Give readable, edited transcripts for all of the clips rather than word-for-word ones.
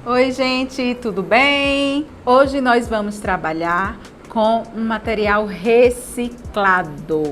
Oi, gente, tudo bem? Hoje nós vamos trabalhar com um material reciclado.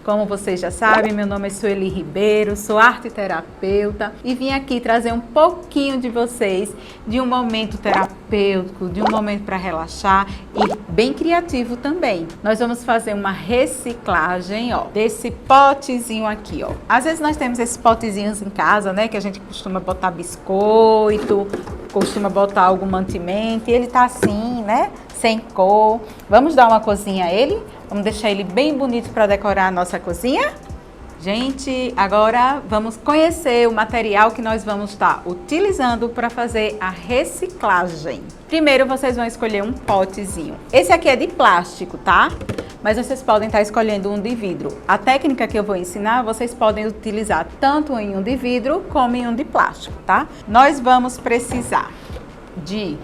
Como vocês já sabem, meu nome é Sueli Ribeiro, sou arteterapeuta e vim aqui trazer um pouquinho de vocês de um momento terapêutico, de um momento para relaxar e bem criativo também. Nós vamos fazer uma reciclagem, ó, desse potezinho aqui, ó. Às vezes nós temos esses potezinhos em casa, né, que a gente costuma botar biscoito, costuma botar algum mantimento e ele tá assim, né, sem cor. Vamos dar uma corzinha a ele? Vamos deixar ele bem bonito para decorar a nossa cozinha? Gente, agora vamos conhecer o material que nós vamos estar utilizando para fazer a reciclagem. Primeiro vocês vão escolher um potezinho. Esse aqui é de plástico, tá? Mas vocês podem estar escolhendo um de vidro. A técnica que eu vou ensinar, vocês podem utilizar tanto em um de vidro como em um de plástico, tá? Nós vamos precisar de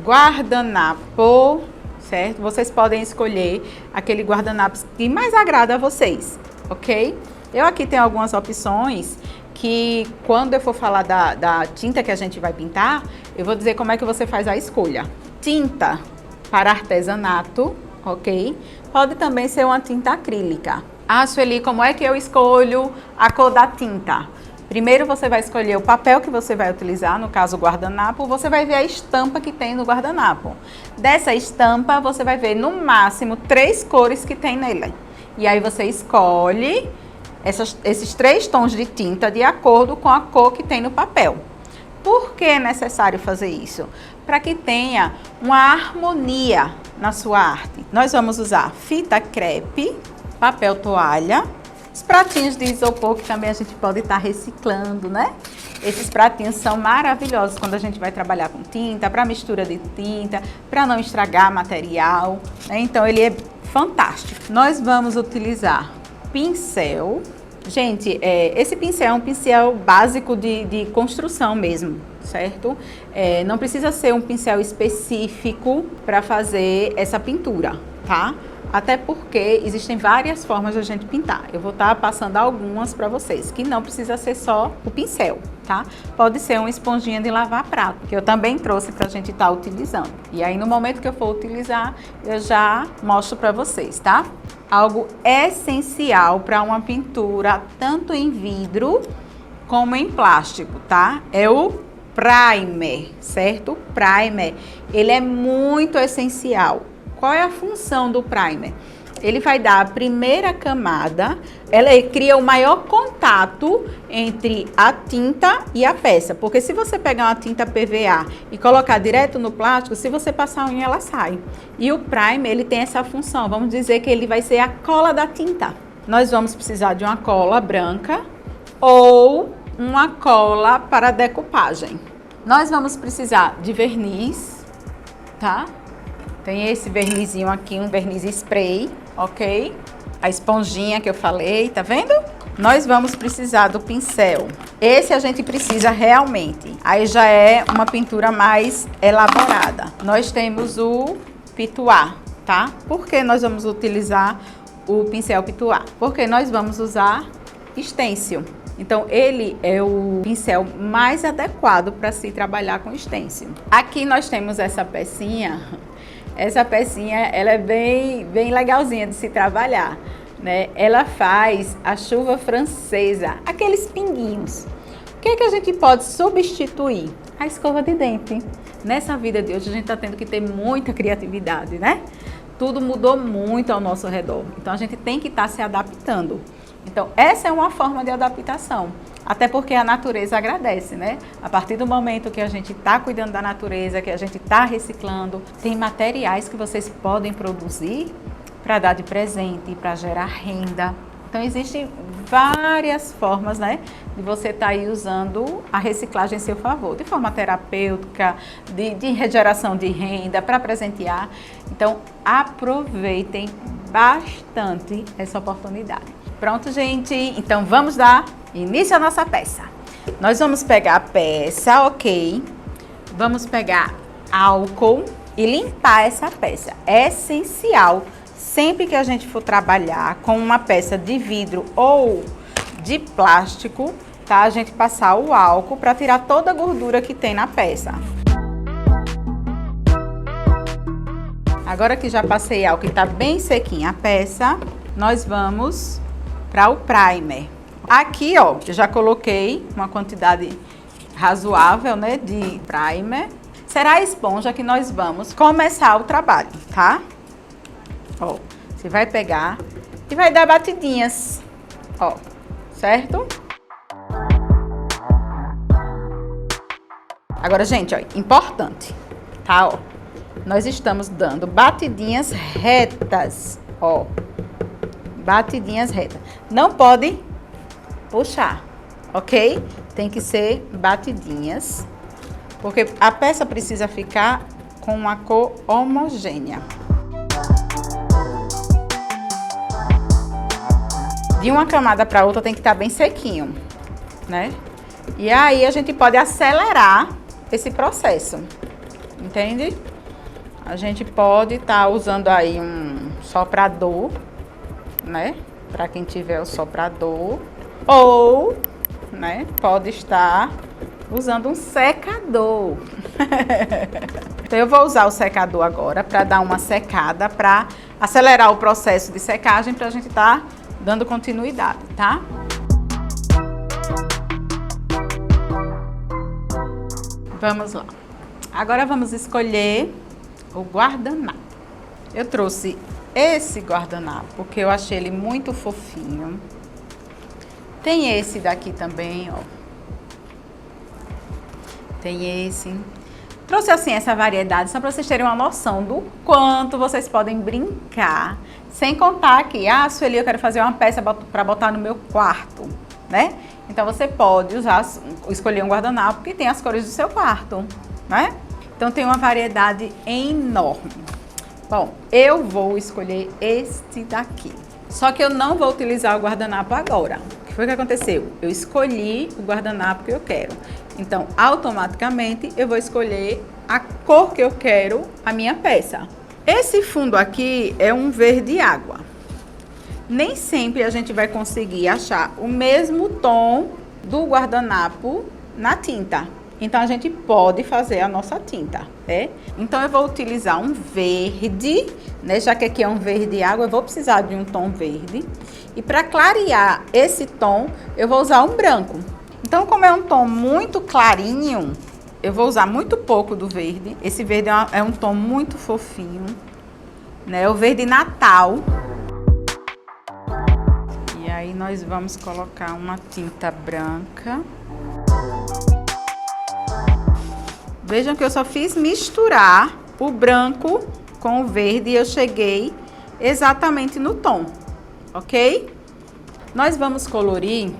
guardanapo, certo? Vocês podem escolher aquele guardanapo que mais agrada a vocês, ok? Eu aqui tenho algumas opções que quando eu for falar da tinta que a gente vai pintar, eu vou dizer como é que você faz a escolha. Tinta para artesanato, ok? Pode também ser uma tinta acrílica. Ah, Sueli, como é que eu escolho a cor da tinta? Primeiro você vai escolher o papel que você vai utilizar, no caso o guardanapo, você vai ver a estampa que tem no guardanapo. Dessa estampa você vai ver no máximo 3 cores que tem nele. E aí você escolhe esses 3 tons de tinta de acordo com a cor que tem no papel. Por que é necessário fazer isso? Para que tenha uma harmonia na sua arte. Nós vamos usar fita crepe, papel toalha, os pratinhos de isopor que também a gente pode estar reciclando, né? Esses pratinhos são maravilhosos quando a gente vai trabalhar com tinta, para mistura de tinta, para não estragar material, né? Então ele é fantástico. Nós vamos utilizar pincel. Gente, esse pincel é um pincel básico de construção mesmo, certo? Não precisa ser um pincel específico para fazer essa pintura, tá? Até porque existem várias formas de a gente pintar. Eu vou estar passando algumas para vocês, que não precisa ser só o pincel, tá? Pode ser uma esponjinha de lavar prato, que eu também trouxe para a gente estar utilizando. E aí, no momento que eu for utilizar, eu já mostro para vocês, tá? Algo essencial para uma pintura, tanto em vidro como em plástico, tá? É o primer, certo? Primer, ele é muito essencial. Qual é a função do primer? Ele vai dar a primeira camada, ela cria o maior contato entre a tinta e a peça. Porque se você pegar uma tinta PVA e colocar direto no plástico, se você passar a unha, ela sai. E o primer, ele tem essa função, vamos dizer que ele vai ser a cola da tinta. Nós vamos precisar de uma cola branca ou uma cola para decupagem. Nós vamos precisar de verniz, tá? Tem esse vernizinho aqui, um verniz spray, ok? A esponjinha que eu falei, tá vendo? Nós vamos precisar do pincel. Esse a gente precisa realmente. Aí já é uma pintura mais elaborada. Nós temos o pituá, tá? Por que nós vamos utilizar o pincel pituá? Porque nós vamos usar stencil. Então, ele é o pincel mais adequado para se trabalhar com stencil. Aqui nós temos essa pecinha. Essa pecinha, ela é bem legalzinha de se trabalhar, né? Ela faz a chuva francesa, aqueles pinguinhos. O que é que a gente pode substituir? A escova de dente. Nessa vida de hoje, a gente está tendo que ter muita criatividade, né? Tudo mudou muito ao nosso redor. Então, a gente tem que estar se adaptando. Então, essa é uma forma de adaptação. Até porque a natureza agradece, né? A partir do momento que a gente está cuidando da natureza, que a gente está reciclando, tem materiais que vocês podem produzir para dar de presente, para gerar renda. Então, existem várias formas, né, de você estar aí usando a reciclagem em seu favor, de forma terapêutica, de geração de renda, para presentear. Então, aproveitem bastante essa oportunidade. Pronto, gente? Então, vamos dar início à nossa peça. Nós vamos pegar a peça, ok? Vamos pegar álcool e limpar essa peça. É essencial, sempre que a gente for trabalhar com uma peça de vidro ou de plástico, tá? A gente passar o álcool para tirar toda a gordura que tem na peça. Agora que já passei álcool e tá bem sequinha a peça, nós vamos para o primer. Aqui, ó, eu já coloquei uma quantidade razoável, né, de primer. Será a esponja que nós vamos começar o trabalho, tá? Ó, você vai pegar e vai dar batidinhas, ó, certo? Agora, gente, ó, importante, tá, ó. Nós estamos dando batidinhas retas, ó. Batidinhas retas. Não pode puxar, ok? Tem que ser batidinhas, porque a peça precisa ficar com uma cor homogênea. De uma camada para outra tem que estar bem sequinho, né? E aí a gente pode acelerar esse processo, entende? A gente pode estar usando aí um soprador, né? Para quem tiver o soprador. Ou, né? Pode estar usando um secador. Então eu vou usar o secador agora para dar uma secada, para acelerar o processo de secagem, para a gente estar dando continuidade, tá? Vamos lá. Agora vamos escolher o guardanapo. Eu trouxe esse guardanapo porque eu achei ele muito fofinho. Tem esse daqui também, ó. Tem esse. Trouxe assim essa variedade só para vocês terem uma noção do quanto vocês podem brincar. Sem contar que, Sueli, eu quero fazer uma peça para botar no meu quarto, né? Então você pode escolher um guardanapo que tem as cores do seu quarto, né? Então tem uma variedade enorme. Bom, eu vou escolher este daqui. Só que eu não vou utilizar o guardanapo agora. O que foi que aconteceu? Eu escolhi o guardanapo que eu quero. Então, automaticamente, eu vou escolher a cor que eu quero a minha peça. Esse fundo aqui é um verde água. Nem sempre a gente vai conseguir achar o mesmo tom do guardanapo na tinta. Então, a gente pode fazer a nossa tinta, né? Então, eu vou utilizar um verde, né? Já que aqui é um verde água, eu vou precisar de um tom verde. E para clarear esse tom, eu vou usar um branco. Então, como é um tom muito clarinho, eu vou usar muito pouco do verde. Esse verde é um tom muito fofinho, né? O verde Natal. E aí, nós vamos colocar uma tinta branca. Vejam que eu só fiz misturar o branco com o verde e eu cheguei exatamente no tom, ok? Nós vamos colorir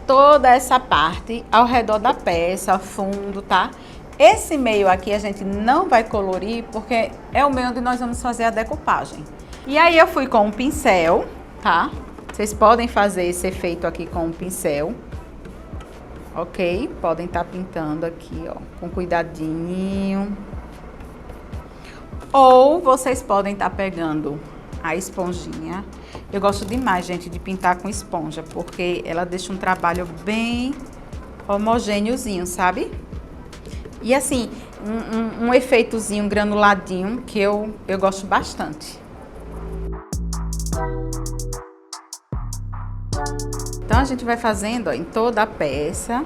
toda essa parte ao redor da peça, ao fundo, tá? Esse meio aqui a gente não vai colorir porque é o meio onde nós vamos fazer a decupagem. E aí eu fui com um pincel, tá? Vocês podem fazer esse efeito aqui com um pincel. Ok? Podem estar pintando aqui, ó, com cuidadinho. Ou vocês podem estar pegando a esponjinha. Eu gosto demais, gente, de pintar com esponja, porque ela deixa um trabalho bem homogêneozinho, sabe? E assim, um efeitozinho granuladinho que eu gosto bastante. Então, a gente vai fazendo, ó, em toda a peça,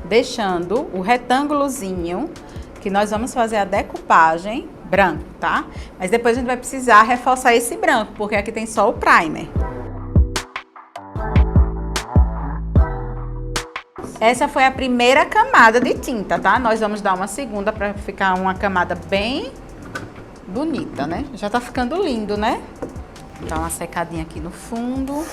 deixando o retângulozinho, que nós vamos fazer a decupagem branco, tá? Mas depois a gente vai precisar reforçar esse branco, porque aqui tem só o primer. Essa foi a primeira camada de tinta, tá? Nós vamos dar uma segunda para ficar uma camada bem bonita, né? Já tá ficando lindo, né? Vou dar uma secadinha aqui no fundo.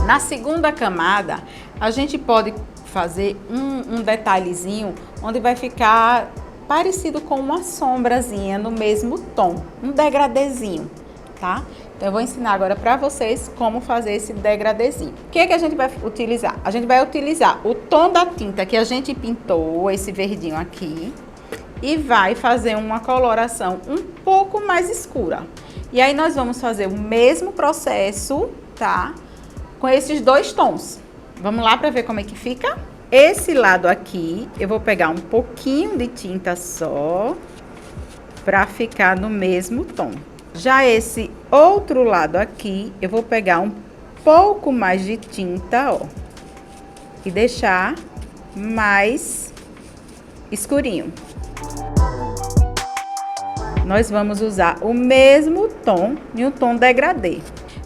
Na segunda camada, a gente pode fazer um detalhezinho onde vai ficar parecido com uma sombrazinha no mesmo tom, um degradezinho, tá? Então, eu vou ensinar agora para vocês como fazer esse degradezinho. O que é que a gente vai utilizar? A gente vai utilizar o tom da tinta que a gente pintou, esse verdinho aqui, e vai fazer uma coloração um pouco mais escura. E aí, nós vamos fazer o mesmo processo, tá? Com esses dois tons. Vamos lá para ver como é que fica? esse lado aqui, eu vou pegar um pouquinho de tinta só, pra ficar no mesmo tom. Já esse outro lado aqui, eu vou pegar um pouco mais de tinta, ó, e deixar mais escurinho. Nós vamos usar o mesmo tom e um tom degradê.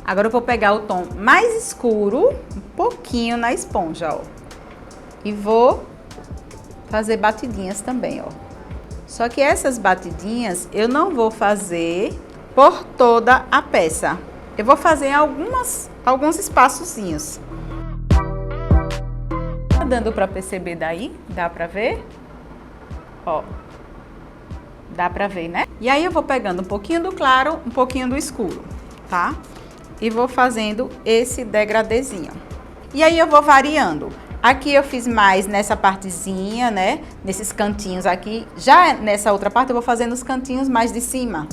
Agora eu vou pegar o tom mais escuro, um pouquinho na esponja, ó. E vou fazer batidinhas também, ó. Só que essas batidinhas eu não vou fazer por toda a peça. Eu vou fazer em alguns espaçozinhos. Tá dando pra perceber daí? Dá pra ver? Ó. Dá pra ver, né? E aí eu vou pegando um pouquinho do claro, um pouquinho do escuro, tá? E vou fazendo esse degradêzinho. E aí eu vou variando. Aqui eu fiz mais nessa partezinha, né? Nesses cantinhos aqui. Já nessa outra parte eu vou fazendo os cantinhos mais de cima.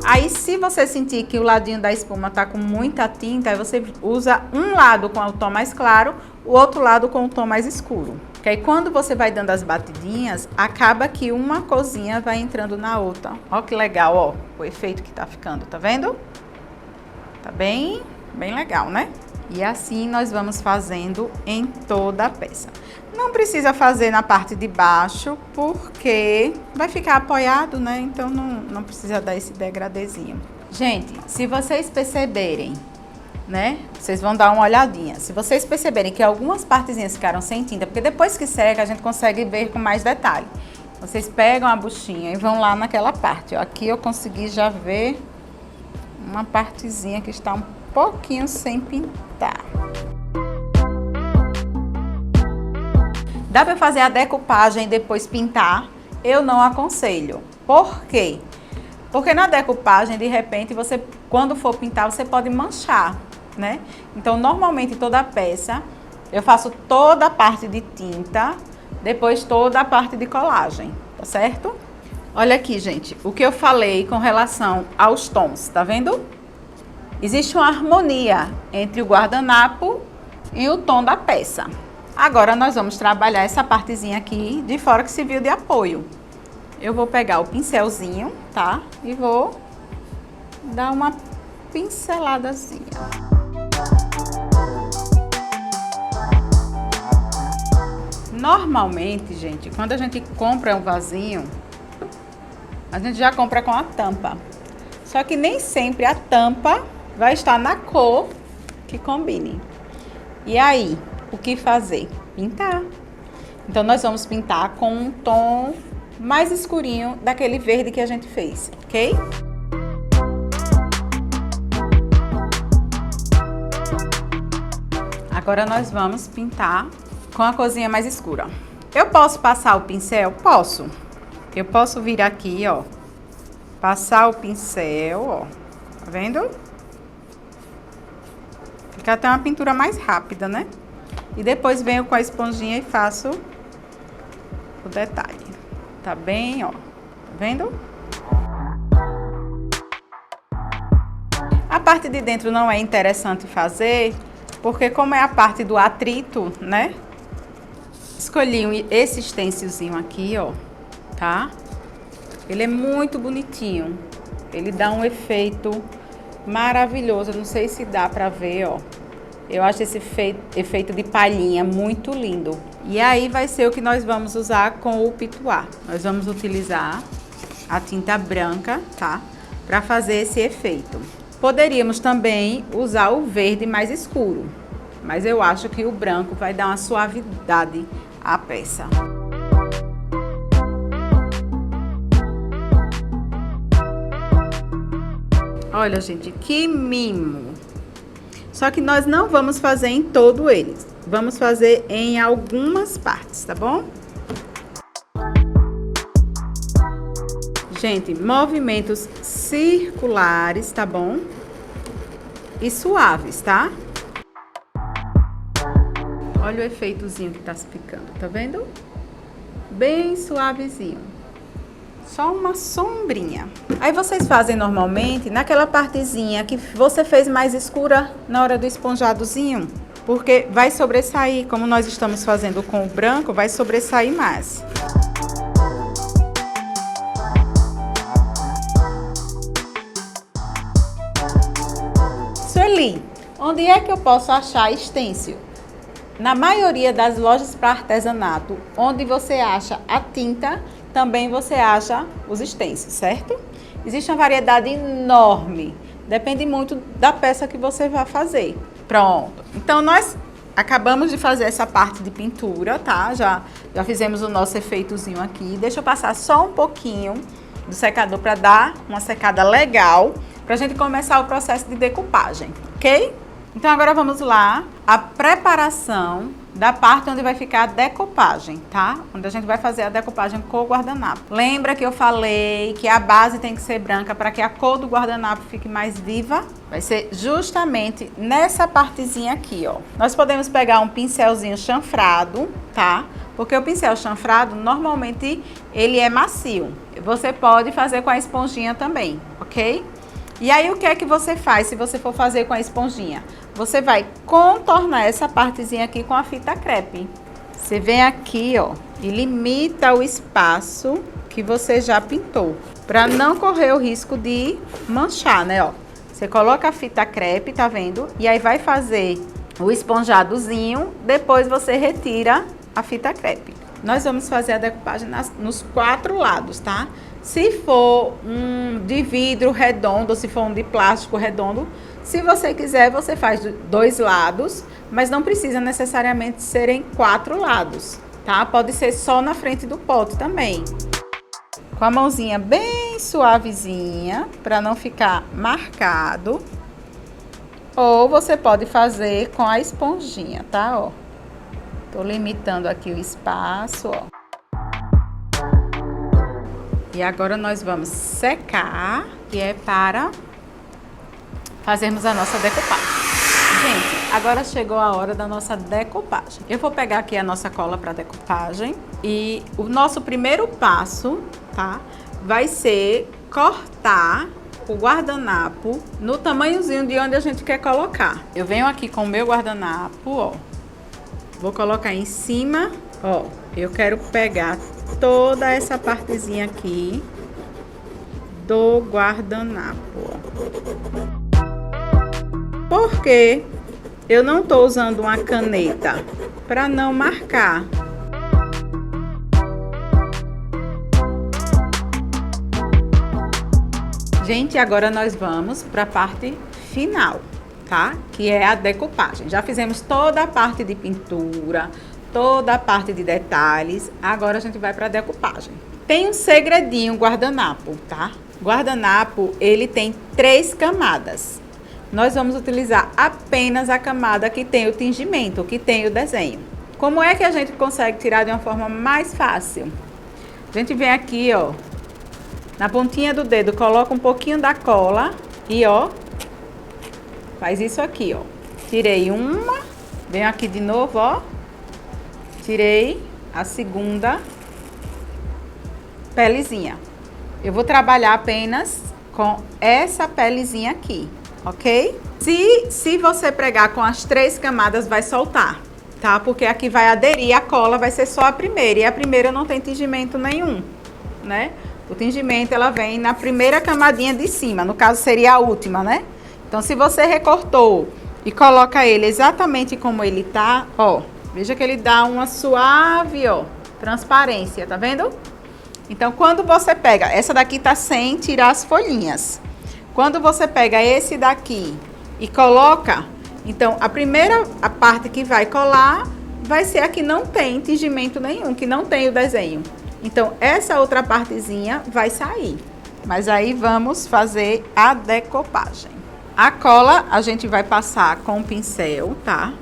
Aí, se você sentir que o ladinho da espuma tá com muita tinta, aí você usa um lado com o tom mais claro, o outro lado com o tom mais escuro. Que aí, quando você vai dando as batidinhas, acaba que uma corzinha vai entrando na outra. Ó que legal, ó, o efeito que tá ficando, tá vendo? Tá bem legal, né? E assim nós vamos fazendo em toda a peça. Não precisa fazer na parte de baixo, porque vai ficar apoiado, né? Então não precisa dar esse degradêzinho. Gente, se vocês perceberem, né? Vocês vão dar uma olhadinha. Se vocês perceberem que algumas partezinhas ficaram sem tinta, porque depois que seca a gente consegue ver com mais detalhe. Vocês pegam a buchinha e vão lá naquela parte, ó. Aqui eu consegui já ver uma partezinha que está um pouquinho sem pintar. Dá para fazer a decupagem e depois pintar? Eu não aconselho. Por quê? Porque na decupagem, de repente, você, quando for pintar, você pode manchar, né? Então, normalmente, toda a peça, eu faço toda a parte de tinta, depois toda a parte de colagem, tá certo? Olha aqui, gente, o que eu falei com relação aos tons, tá vendo? Existe uma harmonia entre o guardanapo e o tom da peça. Agora, nós vamos trabalhar essa partezinha aqui de fora que se viu de apoio. Eu vou pegar o pincelzinho, tá? E vou dar uma pinceladazinha. Normalmente, gente, quando a gente compra um vasinho, a gente já compra com a tampa. Só que nem sempre a tampa vai estar na cor que combine. E aí, o que fazer? Pintar. Então, nós vamos pintar com um tom mais escurinho daquele verde que a gente fez, ok? Agora, nós vamos pintar com a corzinha mais escura. Eu posso passar o pincel? Posso. Eu posso vir aqui, ó, passar o pincel, ó, tá vendo? Fica até uma pintura mais rápida, né? E depois venho com a esponjinha e faço o detalhe. Tá bem, ó. Tá vendo? A parte de dentro não é interessante fazer, porque como é a parte do atrito, né? Escolhi esse stencilzinho aqui, ó, tá? Ele é muito bonitinho. Ele dá um efeito maravilhoso. Eu não sei se dá pra ver, ó. Eu acho esse efeito de palhinha muito lindo. E aí vai ser o que nós vamos usar com o pituá. Nós vamos utilizar a tinta branca, tá? Pra fazer esse efeito. Poderíamos também usar o verde mais escuro, mas eu acho que o branco vai dar uma suavidade à peça. Olha, gente, que mimo! Só que nós não vamos fazer em todo ele. Vamos fazer em algumas partes, tá bom? Gente, movimentos circulares, tá bom? E suaves, tá? Olha o efeitozinho que tá ficando, tá vendo? Bem suavezinho. Só uma sombrinha. Aí vocês fazem normalmente naquela partezinha que você fez mais escura na hora do esponjadozinho, porque vai sobressair, como nós estamos fazendo com o branco, vai sobressair mais. Sueli, onde é que eu posso achar stencil? Na maioria das lojas para artesanato, onde você acha a tinta, também você acha os stencils, certo? Existe uma variedade enorme, depende muito da peça que você vai fazer. Pronto, então nós acabamos de fazer essa parte de pintura, tá? Já fizemos o nosso efeitozinho aqui. Deixa eu passar só um pouquinho do secador para dar uma secada legal, para a gente começar o processo de decupagem, ok? Então agora vamos lá, a preparação da parte onde vai ficar a decupagem, tá? Onde a gente vai fazer a decupagem com o guardanapo. Lembra que eu falei que a base tem que ser branca para que a cor do guardanapo fique mais viva? Vai ser justamente nessa partezinha aqui, ó. Nós podemos pegar um pincelzinho chanfrado, tá? Porque o pincel chanfrado, normalmente, ele é macio. Você pode fazer com a esponjinha também, ok? E aí, o que é que você faz se você for fazer com a esponjinha? Você vai contornar essa partezinha aqui com a fita crepe. Você vem aqui, ó, e limita o espaço que você já pintou, para não correr o risco de manchar, né, ó. Você coloca a fita crepe, tá vendo? E aí vai fazer o esponjadozinho, depois você retira a fita crepe. Nós vamos fazer a decupagem nos 4 lados, tá? Se for um de vidro redondo, ou se for um de plástico redondo, se você quiser, você faz 2 lados, mas não precisa necessariamente serem 4 lados, tá? Pode ser só na frente do pote também. Com a mãozinha bem suavezinha, para não ficar marcado. Ou você pode fazer com a esponjinha, tá? Ó. Tô limitando aqui o espaço, ó. E agora nós vamos secar, que é para fazermos a nossa decupagem. Gente, agora chegou a hora da nossa decupagem. Eu vou pegar aqui a nossa cola para decupagem e o nosso primeiro passo, tá? Vai ser cortar o guardanapo no tamanhozinho de onde a gente quer colocar. Eu venho aqui com o meu guardanapo, ó. Vou colocar em cima, ó. Eu quero pegar toda essa partezinha aqui do guardanapo, ó. Porque eu não tô usando uma caneta para não marcar. Gente, agora nós vamos para a parte final, tá? Que é a decupagem. Já fizemos toda a parte de pintura, toda a parte de detalhes. Agora a gente vai para a decupagem. Tem um segredinho guardanapo, tá? Guardanapo, ele tem 3 camadas. Nós vamos utilizar apenas a camada que tem o tingimento, que tem o desenho. Como é que a gente consegue tirar de uma forma mais fácil? A gente vem aqui, ó, na pontinha do dedo, coloca um pouquinho da cola e, ó, faz isso aqui, ó. Tirei uma, venho aqui de novo, ó. Tirei a segunda pelezinha. Eu vou trabalhar apenas com essa pelezinha aqui, ok? Se você pregar com as 3 camadas, vai soltar, tá? Porque aqui vai aderir a cola, vai ser só a primeira. E a primeira não tem tingimento nenhum, né? O tingimento, ela vem na primeira camadinha de cima. No caso, seria a última, né? Então, se você recortou e coloca ele exatamente como ele tá, ó. Veja que ele dá uma suave, ó, transparência, tá vendo? Então, quando você pega, essa daqui tá sem tirar as folhinhas. Quando você pega esse daqui e coloca, então, a parte que vai colar vai ser a que não tem tingimento nenhum, que não tem o desenho. Então, essa outra partezinha vai sair. Mas aí, vamos fazer a decupagem. A cola, a gente vai passar com o pincel, tá?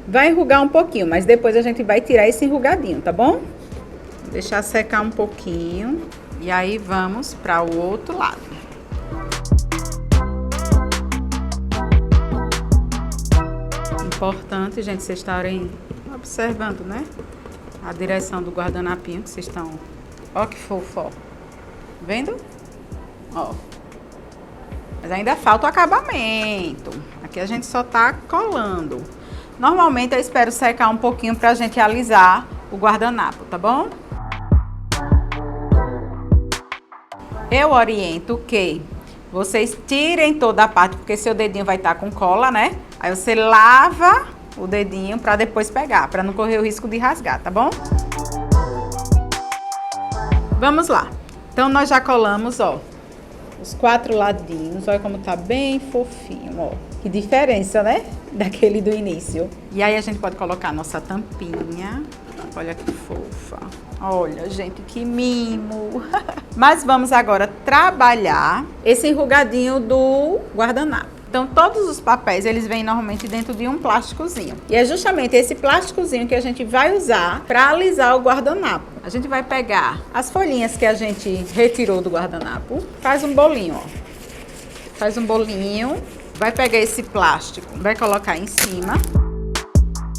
Vai enrugar um pouquinho, mas depois a gente vai tirar esse enrugadinho, tá bom? Deixar secar um pouquinho. E aí, vamos para o outro lado. Importante, gente, vocês estarem Observando, né? A direção do guardanapinho que vocês estão... Ó que fofo, ó. Vendo? Ó. Mas ainda falta o acabamento. Aqui a gente só tá colando. Normalmente eu espero secar um pouquinho pra gente alisar o guardanapo, tá bom? Eu oriento que vocês tirem toda a parte, porque seu dedinho vai estar com cola, né? Aí você lava o dedinho pra depois pegar, pra não correr o risco de rasgar, tá bom? Vamos lá. Então nós já colamos, ó, os 4 ladinhos. Olha como tá bem fofinho, ó. Que diferença, né? Daquele do início. E aí a gente pode colocar a nossa tampinha. Olha que fofa. Olha, gente, que mimo. Mas vamos agora trabalhar esse enrugadinho do guardanapo. Então, todos os papéis, eles vêm normalmente dentro de um plásticozinho. E é justamente esse plásticozinho que a gente vai usar para alisar o guardanapo. A gente vai pegar as folhinhas que a gente retirou do guardanapo. Faz um bolinho, ó. Faz um bolinho. Vai pegar esse plástico, vai colocar em cima.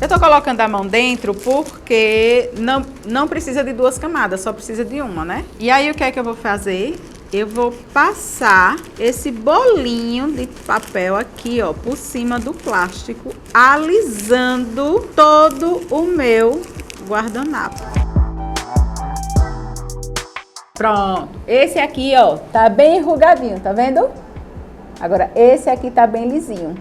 Eu tô colocando a mão dentro porque não precisa de 2 camadas, só precisa de uma, né? E aí, o que é que eu vou fazer? Eu vou passar esse bolinho de papel aqui, ó, por cima do plástico, alisando todo o meu guardanapo. Pronto. Esse aqui, ó, tá bem enrugadinho, tá vendo? Agora, esse aqui tá bem lisinho.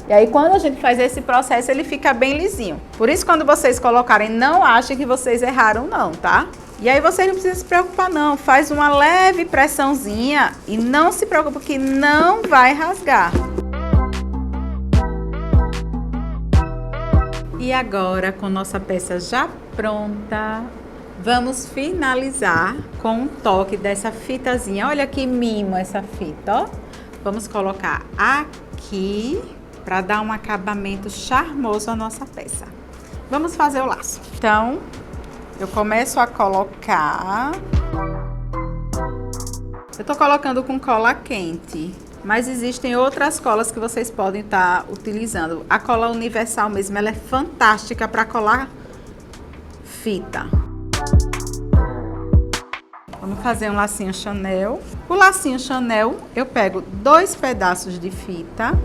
E aí, quando a gente faz esse processo, ele fica bem lisinho. Por isso, quando vocês colocarem, não achem que vocês erraram, não, tá? E aí, vocês não precisam se preocupar, não. Faz uma leve pressãozinha e não se preocupe que não vai rasgar. E agora, com nossa peça já pronta, vamos finalizar com um toque dessa fitazinha. Olha que mimo essa fita, ó. Vamos colocar aqui para dar um acabamento charmoso à nossa peça. Vamos fazer o laço. Então, eu começo a colocar. Eu tô colocando com cola quente, mas existem outras colas que vocês podem estar utilizando. A cola universal mesmo, ela é fantástica para colar fita. Vamos fazer um lacinho Chanel. O lacinho Chanel, eu pego 2 pedaços de fita,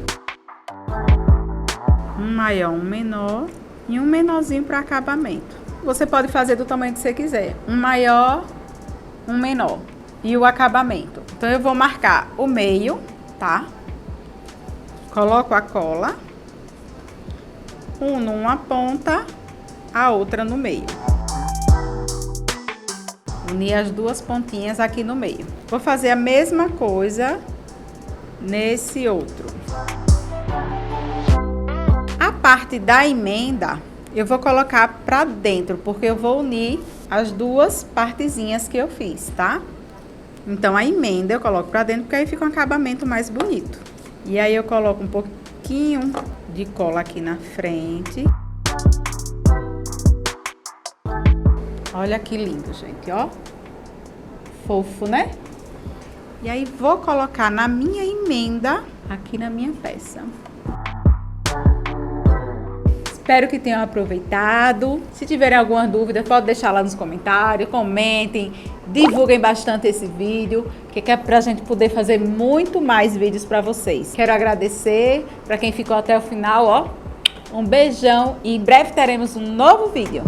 um maior, um menor e um menorzinho para acabamento. Você pode fazer do tamanho que você quiser, um maior, um menor e o acabamento. Então eu vou marcar o meio, tá? Coloco a cola, numa ponta, a outra no meio. Unir as 2 pontinhas aqui no meio. Vou fazer a mesma coisa nesse outro. A parte da emenda, eu vou colocar pra dentro, porque eu vou unir as 2 partezinhas que eu fiz, tá? Então, a emenda eu coloco pra dentro, porque aí fica um acabamento mais bonito. E aí, eu coloco um pouquinho de cola aqui na frente. Olha que lindo, gente, ó. Fofo, né? E aí, vou colocar na minha emenda, aqui na minha peça. Espero que tenham aproveitado. Se tiverem alguma dúvida, pode deixar lá nos comentários, comentem, divulguem bastante esse vídeo, que é pra gente poder fazer muito mais vídeos pra vocês. Quero agradecer pra quem ficou até o final, ó. Um beijão e em breve teremos um novo vídeo.